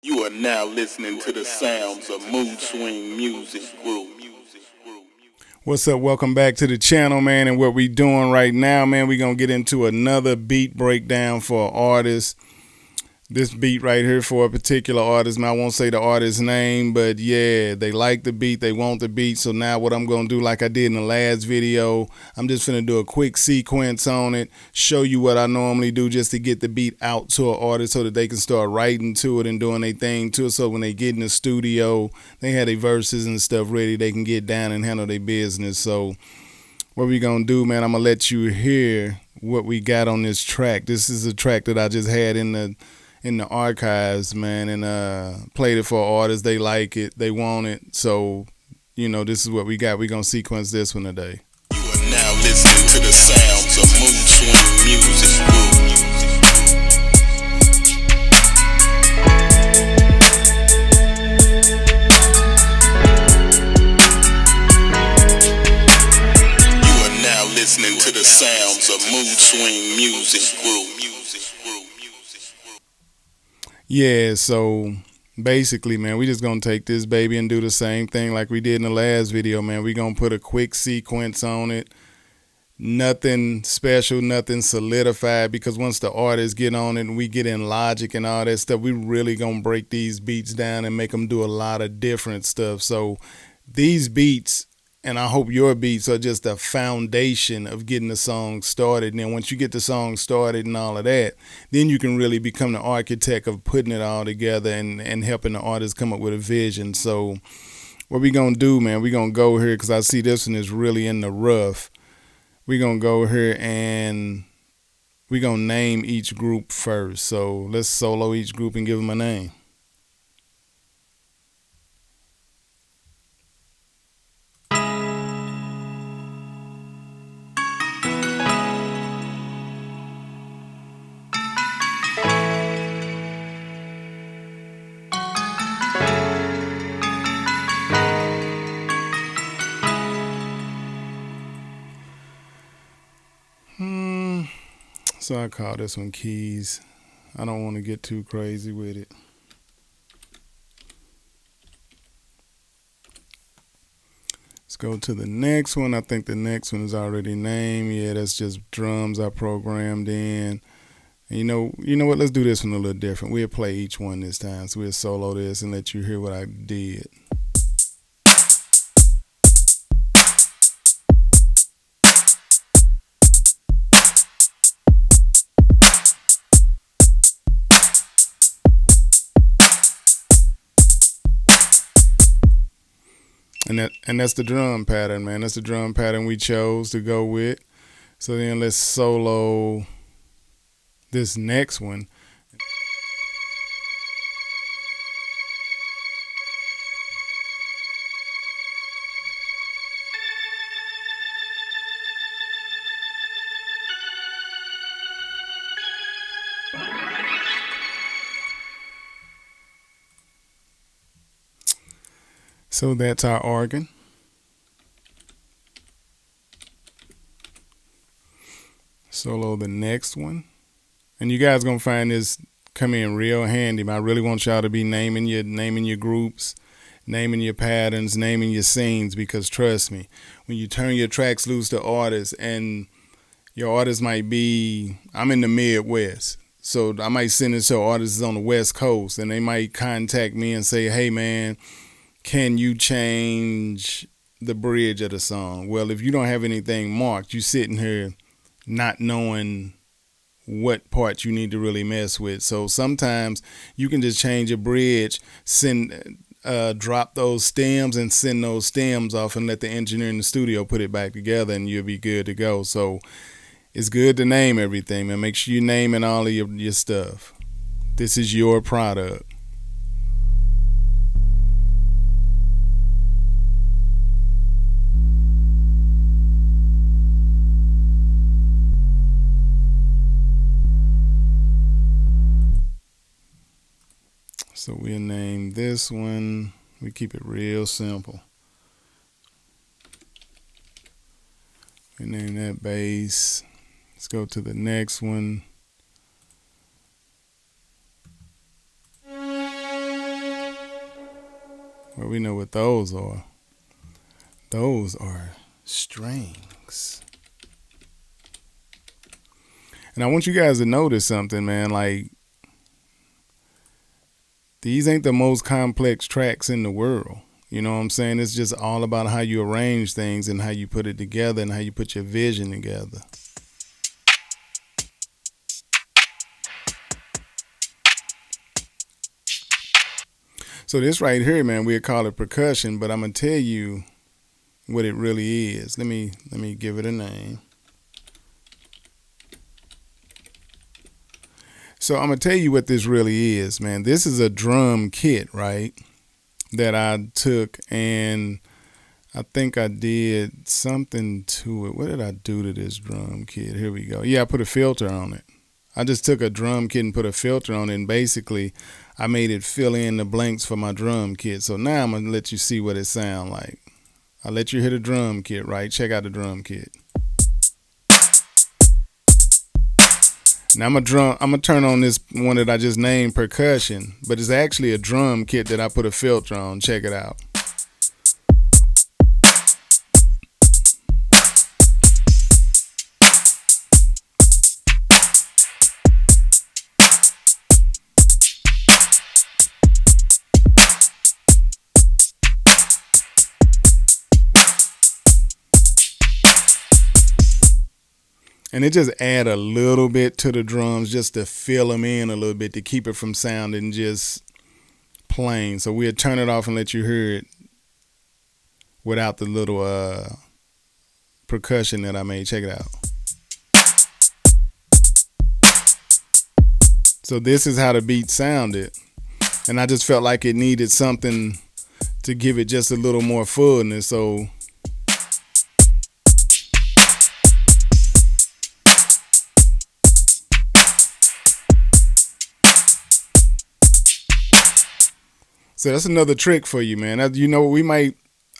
You are now listening to the sounds of Mood Swing Music Group. What's up? Welcome back to the channel, man. And what we doing right now, man, we gonna get into another beat breakdown for an artist. This beat right here for a particular artist, man, I won't say the artist's name, but yeah, they like the beat, they want the beat. So now what I'm gonna do, like I did in the last video, I'm just gonna do a quick sequence on it, show you what I normally do just to get the beat out to an artist so that they can start writing to it and doing their thing to it. So when they get in the studio, they have their verses and stuff ready, they can get down and handle their business. So what we gonna do, man, I'm gonna let you hear what we got on this track. This is a track that I just had in the archives, man, and played it for artists. They like it, they want it. So, you know, this is what we got. We're gonna sequence this one today. You are now listening to the sounds of Mood Swing Music Group. You are now listening to the sounds of Mood Swing Music Group. Yeah, so basically, man, we just gonna take this baby and do the same thing like we did in the last video, man. We gonna put a quick sequence on it. Nothing special, nothing solidified, because once the artists get on it and we get in Logic and all that stuff, we really gonna break these beats down and make them do a lot of different stuff. So these beats, and I hope your beats, are just a foundation of getting the song started. And then once you get the song started and all of that, then you can really become the architect of putting it all together and helping the artist come up with a vision. So what we going to do, man, we going to go here, because I see this one is really in the rough. We going to go here and we going to name each group first. So let's solo each group and give them a name. So I call this one Keys. I don't want to get too crazy with it. Let's go to the next one. I think the next one is already named. Yeah, that's just drums I programmed in. And you know what? Let's do this one a little different. We'll play each one this time. So we'll solo this and let you hear what I did. And that's the drum pattern, man. That's the drum pattern we chose to go with. So then let's solo this next one. So that's our organ. Solo the next one. And you guys gonna find this come in real handy. I really want y'all to be naming your groups, naming your patterns, naming your scenes, because trust me, when you turn your tracks loose to artists, and your artist might be, I'm in the Midwest, so I might send it to artists on the West Coast, and they might contact me and say, hey man, can you change the bridge of the song? Well, if you don't have anything marked, you sitting here not knowing what part you need to really mess with. So sometimes you can just change a bridge, drop those stems and send those stems off and let the engineer in the studio put it back together, and you'll be good to go. So it's good to name everything, man. Make sure you're naming all of your stuff. This is your product. So we'll name this one, we keep it real simple. We name that bass. Let's go to the next one. Well, we know what those are. Those are strings. And I want you guys to notice something, man. Like, these ain't the most complex tracks in the world. You know what I'm saying? It's just all about how you arrange things and how you put it together and how you put your vision together. So this right here, man, we'll call it percussion, but I'm gonna tell you what it really is. Let me give it a name. So I'm gonna tell you what this really is, man. This is a drum kit, right? That I took and I think I did something to it. What did I do to this drum kit? Here we go. Yeah, I put a filter on it. I just took a drum kit and put a filter on it, and basically I made it fill in the blanks for my drum kit. So now I'm gonna let you see what it sounds like. I'll let you hear the drum kit, right? Check out the drum kit. Now I'm gonna turn on this one that I just named percussion, but it's actually a drum kit that I put a filter on. Check it out. And it just add a little bit to the drums just to fill them in a little bit to keep it from sounding just plain. So we'll turn it off and let you hear it without the little percussion that I made. Check it out. So this is how the beat sounded. And I just felt like it needed something to give it just a little more fullness. So that's another trick for you, man. You know,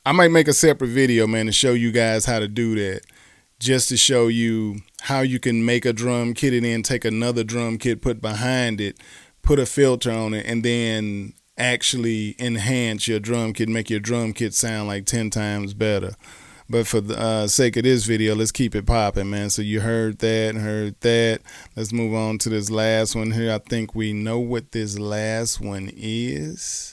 I might make a separate video, man, to show you guys how to do that. Just to show you how you can make a drum kit and then take another drum kit, put behind it, put a filter on it, and then actually enhance your drum kit, make your drum kit sound like 10 times better. But for the sake of this video, let's keep it popping, man. So you heard that. Let's move on to this last one here. I think we know what this last one is.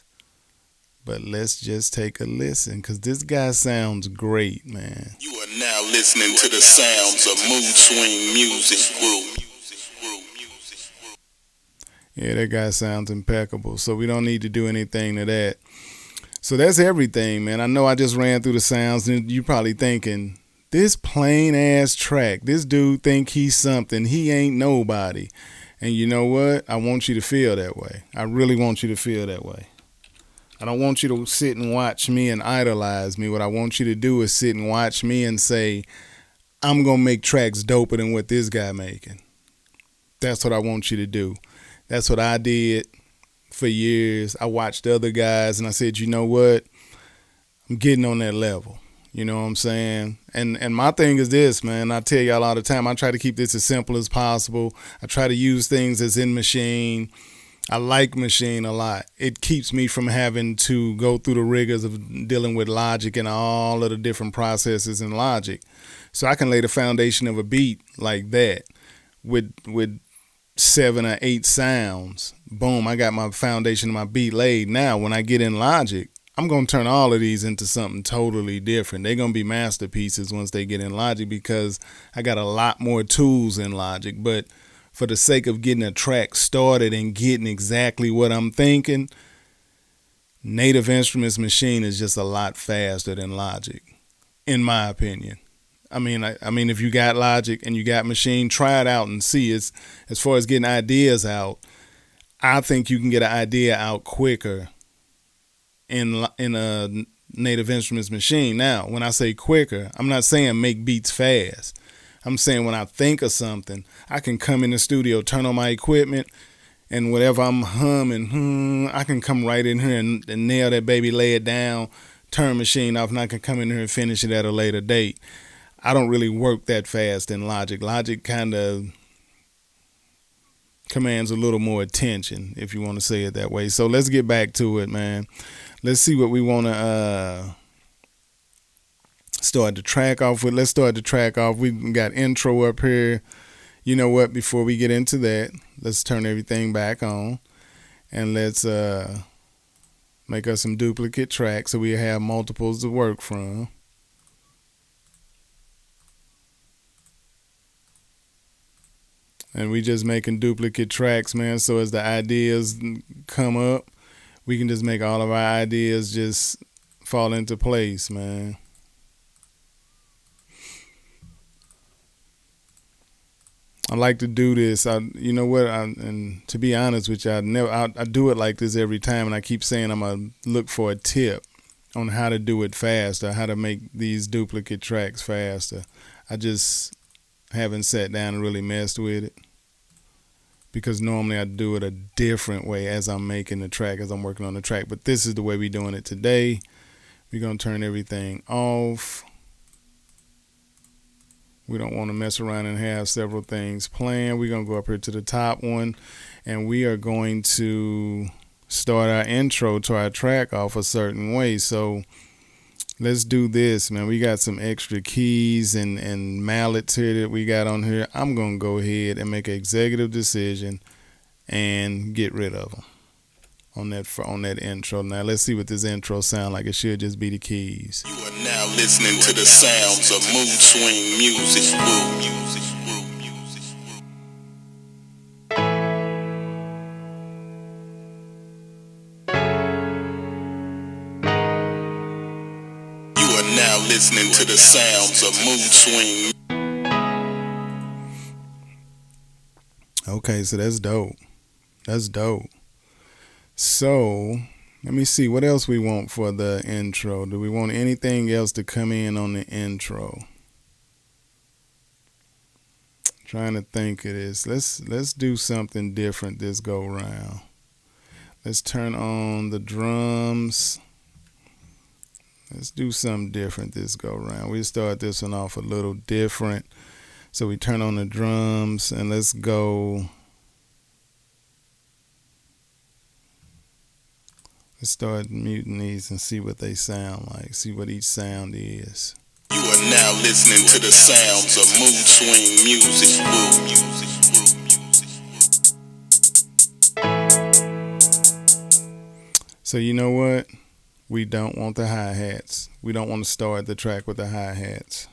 But let's just take a listen, because this guy sounds great, man. You are now listening to the sounds of Mood Swing Music Group. Yeah, that guy sounds impeccable, so we don't need to do anything to that. So that's everything, man. I know I just ran through the sounds, and you're probably thinking, this plain-ass track, this dude think he's something. He ain't nobody. And you know what? I want you to feel that way. I really want you to feel that way. I don't want you to sit and watch me and idolize me. What I want you to do is sit and watch me and say, I'm going to make tracks doper than what this guy making. That's what I want you to do. That's what I did for years. I watched other guys and I said, you know what? I'm getting on that level. You know what I'm saying? And my thing is this, man. I tell y'all all the time, I try to keep this as simple as possible. I try to use things that's in Machine. I like Machine a lot. It keeps me from having to go through the rigors of dealing with Logic and all of the different processes in Logic. So I can lay the foundation of a beat like that with 7 or 8 sounds. Boom, I got my foundation of my beat laid. Now, when I get in Logic, I'm going to turn all of these into something totally different. They're going to be masterpieces once they get in Logic, because I got a lot more tools in Logic. But for the sake of getting a track started and getting exactly what I'm thinking, Native Instruments Machine is just a lot faster than Logic, in my opinion. I mean, if you got Logic and you got Machine, try it out and see. As far as getting ideas out, I think you can get an idea out quicker in a Native Instruments Machine. Now, when I say quicker, I'm not saying make beats fast. I'm saying when I think of something, I can come in the studio, turn on my equipment, and whatever I'm humming, I can come right in here and nail that baby, lay it down, turn Machine off, and I can come in here and finish it at a later date. I don't really work that fast in Logic. Logic kind of commands a little more attention, if you want to say it that way. So let's get back to it, man. Let's see what we want to start the track off with. Let's start the track off. We got intro up here. You know what? Before we get into that, let's turn everything back on and let's make us some duplicate tracks so we have multiples to work from. And we just making duplicate tracks, man, so as the ideas come up, we can just make all of our ideas just fall into place, man. I like to do this. You know what? And to be honest with you, I do it like this every time, and I keep saying I'm gonna look for a tip on how to do it faster, how to make these duplicate tracks faster. I just haven't sat down and really messed with it, because normally I do it a different way as I'm making the track, as I'm working on the track. But this is the way we're doing it today. We're gonna turn everything off. We don't want to mess around and have several things planned. We're going to go up here to the top one, and we are going to start our intro to our track off a certain way. So let's do this, man. We got some extra keys and mallets here that we got on here. I'm going to go ahead and make an executive decision and get rid of them on that intro. Now let's see what this intro sound like. It should just be the keys. You are now listening to the sounds of mood swing music. You are now listening to the sounds of mood swing. Okay, so that's dope. That's dope. So let me see what else we want for the intro. Do we want anything else to come in on the intro? Trying to think of this. Let's do something different this go round. Let's turn on the drums. Let's do something different this go round. We'll start this one off a little different. So we turn on the drums and let's go. Let's start muting these and see what they sound like. See what each sound is. You are now listening to the sounds of mood swing music. So you know what? We don't want the hi-hats. We don't want to start the track with the hi-hats.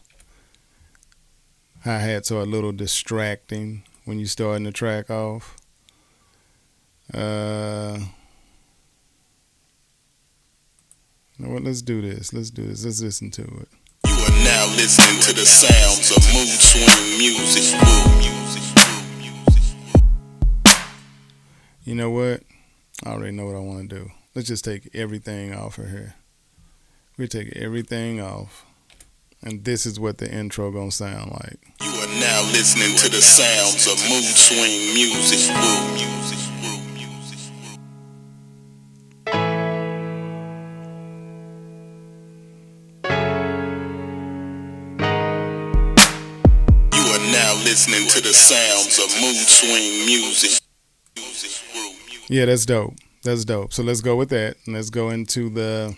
Hi-hats are a little distracting when you're starting the track off. You know what? Let's do this. Let's listen to it. You are now listening to the sounds of mood swing music. You know what? I already know what I want to do. Let's just take everything off of here. We take everything off. And this is what the intro gonna sound like. You are now listening to the sounds of mood swing music. Listening to the sounds of mood swing music. Yeah, that's dope. That's dope. So let's go with that. And let's go into the,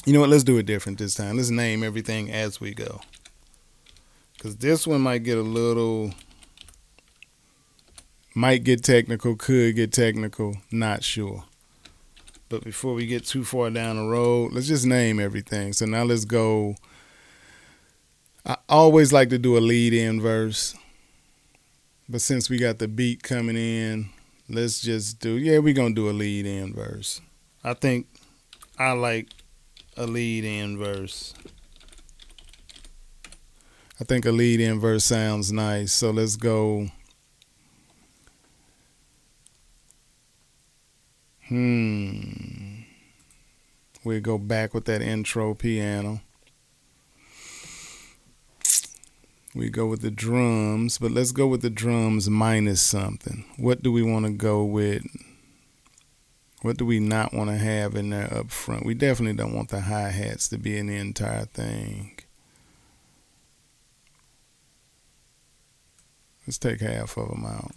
you know what, let's do it different this time. Let's name everything as we go. Because this one might get technical, could get technical, not sure. But before we get too far down the road, let's just name everything. So now let's go. I always like to do a lead-in verse, but since we got the beat coming in, let's just we're going to do a lead-in verse. I think I like a lead-in verse. I think a lead-in verse sounds nice, so let's go. We'll go back with that intro piano. We go with the drums, but let's go with the drums minus something. What do we want to go with? What do we not want to have in there up front? We definitely don't want the hi-hats to be in the entire thing. Let's take half of them out.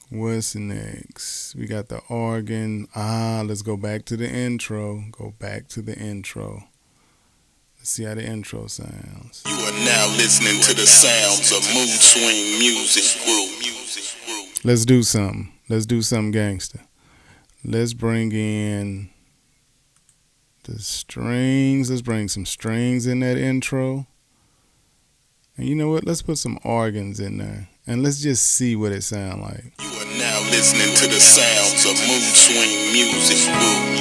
What's next? We got the organ. Let's go back to the intro. Go back to the intro. Let's see how the intro sounds. You are now listening to the sounds of Mood Swing Music Group. Let's do something. Let's do something gangster. Let's bring in the strings. Let's bring some strings in that intro. And you know what? Let's put some organs in there. And let's just see what it sounds like. You are now listening to the sounds of Mood Swing Music Group.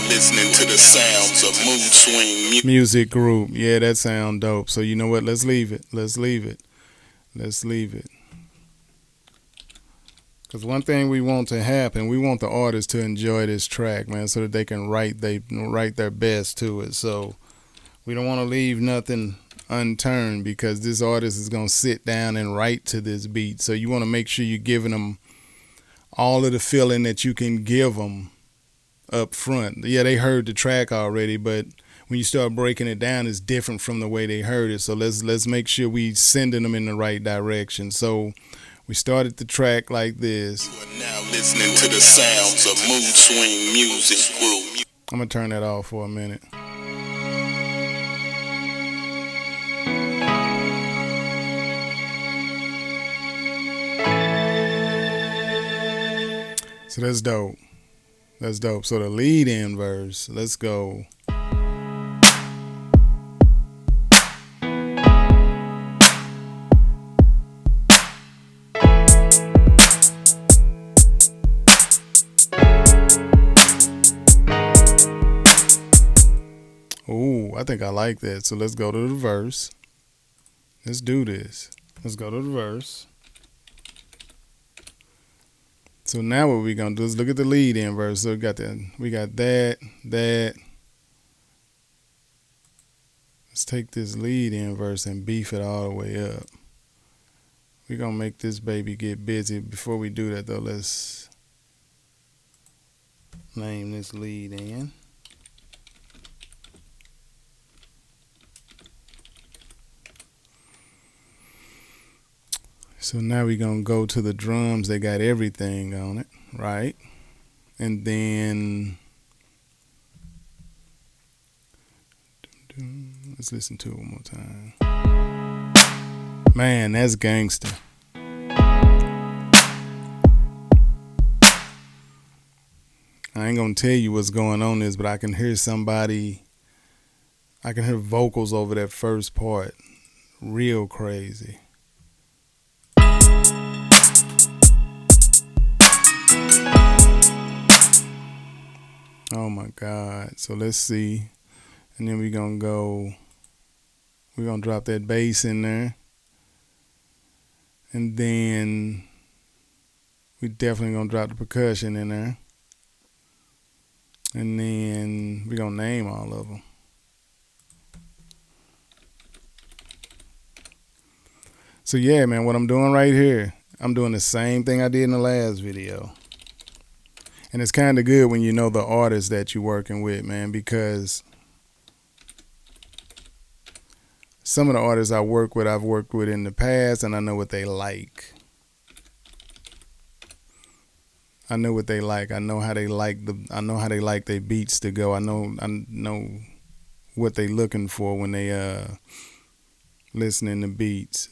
Listening to the sounds of Mood Swing Music Group. Yeah, that sound dope. So you know what? Let's leave it. Let's leave it. Let's leave it. Because one thing we want to happen, we want the artists to enjoy this track, man, so that they can write their best to it. So we don't want to leave nothing unturned, because this artist is going to sit down and write to this beat. So you want to make sure you're giving them all of the feeling that you can give them up front. Yeah, they heard the track already, but when you start breaking it down, it's different from the way they heard it. So let's make sure we sending them in the right direction. So we started the track like this. You are now listening to the sounds of Mood Swing Music Group. I'm gonna turn that off for a minute. So that's dope. That's dope. So the lead in verse, let's go. Ooh, I think I like that. So let's go to the verse. Let's do this. Let's go to the verse. So now what we're going to do is look at the lead in verse. So we got that. Let's take this lead in verse and beef it all the way up. We're going to make this baby get busy. Before we do that, though, let's name this lead in. So now we're going to go to the drums. They got everything on it, right? And then let's listen to it one more time. Man, that's gangster. I ain't going to tell you what's going on this, but I can hear vocals over that first part. Real crazy. Oh my God. So let's see. And then we're going to drop that bass in there. And then we definitely going to drop the percussion in there. And then we're going to name all of them. So yeah, man, what I'm doing right here, I'm doing the same thing I did in the last video. And it's kind of good when you know the artist that you're working with, man, because some of the artists I've worked with in the past, and I know what they like. I know what they like. I know how they like their beats to go. I know what they looking for when they listening to beats.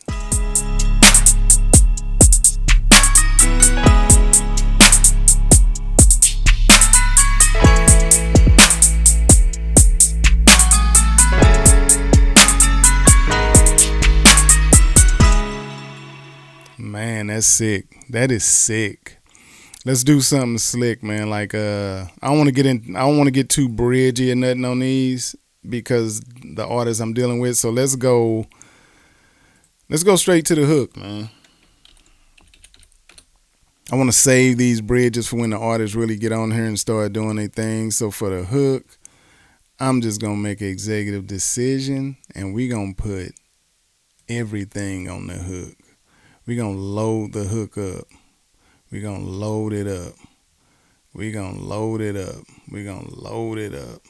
Man, that's sick. That is sick. Let's do something slick, man. Like I don't want to get too bridgy or nothing on these, because the artists I'm dealing with. So let's go straight to the hook, man. I want to save these bridges for when the artists really get on here and start doing their thing. So for the hook, I'm just going to make an executive decision, and we're going to put everything on the hook. We're going to load the hook up. We're going to load it up. We're going to load it up. We're going to load it up.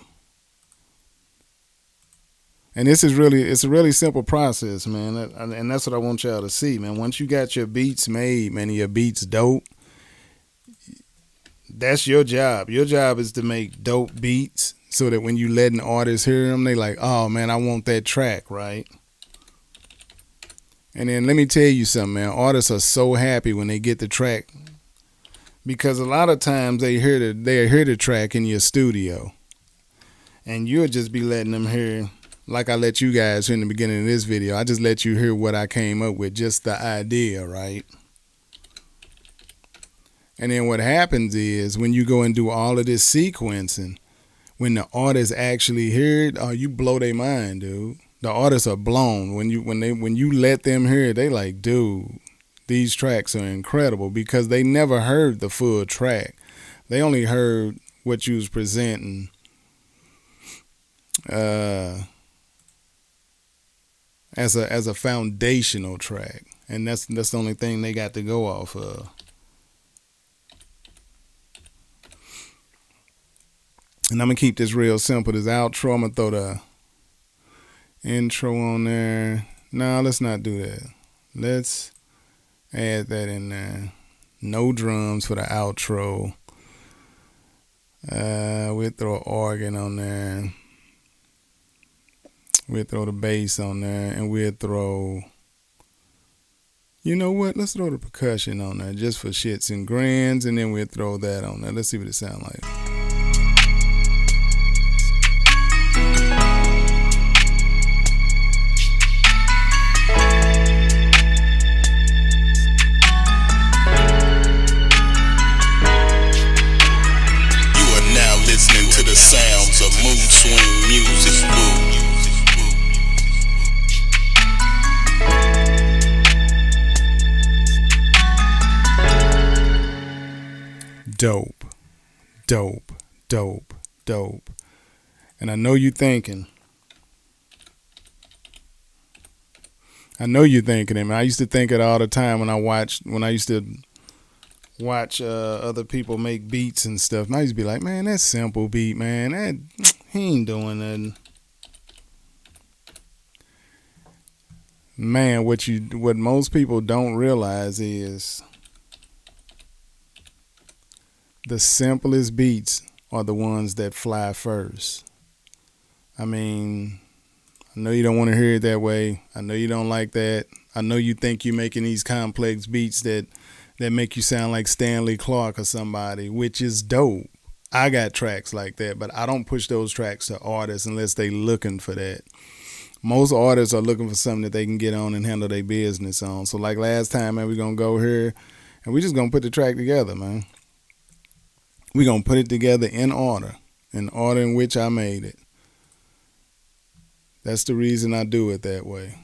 And it's a really simple process, man. And that's what I want y'all to see, man. Once you got your beats made, man, and your beats dope, that's your job. Your job is to make dope beats so that when you letting artists hear them, they like, oh, man, I want that track, right? And then let me tell you something, man. Artists are so happy when they get the track because a lot of times they hear the track in your studio, and you'll just be letting them hear, like I let you guys hear in the beginning of this video. I just let you hear what I came up with, just the idea, right? And then what happens is when you go and do all of this sequencing, when the artists actually hear it, oh, you blow their mind, dude. The artists are blown when you let them hear it. They like, dude, these tracks are incredible because they never heard the full track. They only heard what you was presenting as a foundational track, and that's the only thing they got to go off of. And I'm gonna keep this real simple. This outro, I'm gonna throw the intro on there. No, let's not do that. Let's add that in there. No drums for the outro. We'll throw an organ on there. We'll throw the bass on there, and we'll throw, you know what? Let's throw the percussion on there just for shits and grins, and then we'll throw that on there. Let's see what it sounds like. Sounds of mood swing music. Dope, dope, dope, dope. And I know you thinking. And I used to think it all the time when I used to watch other people make beats and stuff. And I used to be like, man, that's simple beat, man. He ain't doing nothing. Man, what most people don't realize is the simplest beats are the ones that fly first. I mean, I know you don't want to hear it that way. I know you don't like that. I know you think you're making these complex beats that make you sound like Stanley Clarke or somebody, which is dope. I got tracks like that, but I don't push those tracks to artists unless they looking for that. Most artists are looking for something that they can get on and handle their business on. So like last time, man, we're going to go here and we're just going to put the track together, man. We're going to put it together in order in which I made it. That's the reason I do it that way.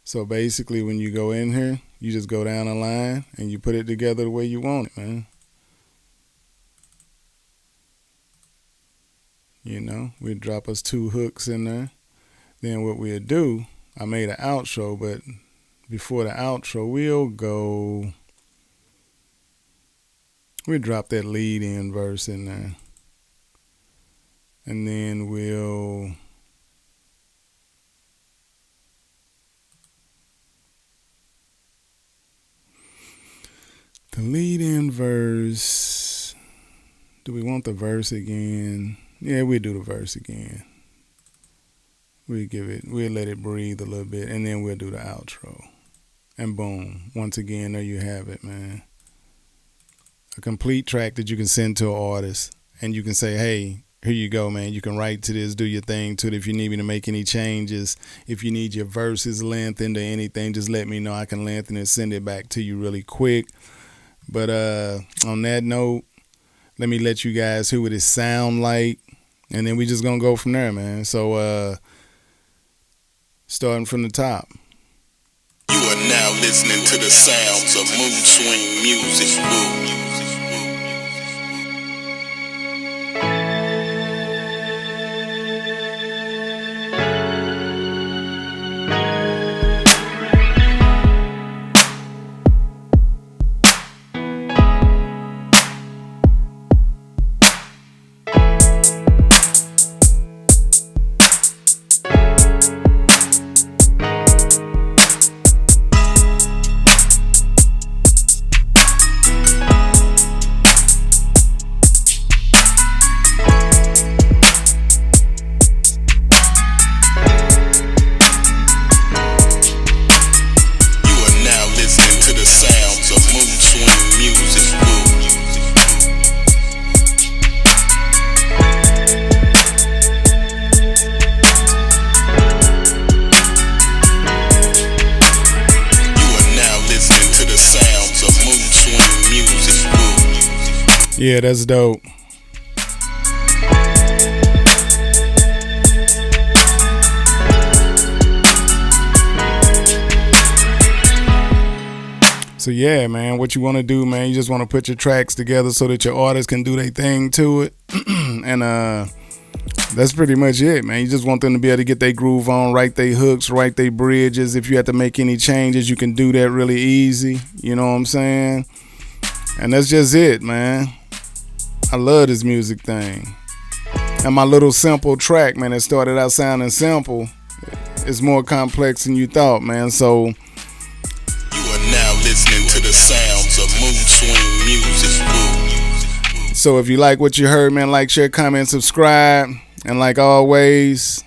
So basically, when you go in here, you just go down the line and you put it together the way you want it, man. You know, we'd drop us 2 hooks in there. Then what we'll do, I made an outro, but before the outro, we'll drop that lead in verse in there. And then the lead in verse. Do we want the verse again? Yeah, we'll do the verse again. We'll let it breathe a little bit, and then we'll do the outro. And boom, once again, there you have it, man. A complete track that you can send to an artist, and you can say, hey, here you go, man. You can write to this, do your thing to it. If you need me to make any changes, if you need your verses lengthened or anything, just let me know. I can lengthen it, send it back to you really quick. But on that note, let me let you guys hear what it sound like, and then we just gonna go from there, man. So starting from the top. You are now listening to the sounds of mood swing music. Yeah, that's dope. So yeah, man, what you want to do, man, you just want to put your tracks together so that your artists can do their thing to it. And that's pretty much it, man. You just want them to be able to get their groove on, write their hooks, write their bridges. If you have to make any changes, you can do that really easy. You know what I'm saying? And that's just it, man. I love this music thing. And my little simple track, man, that started out sounding simple, is more complex than you thought, man. So you are now listening to the sounds of Mood Swing Music. So if you like what you heard, man, like, share, comment, subscribe. And like always,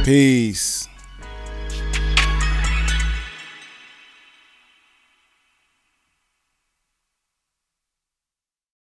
peace.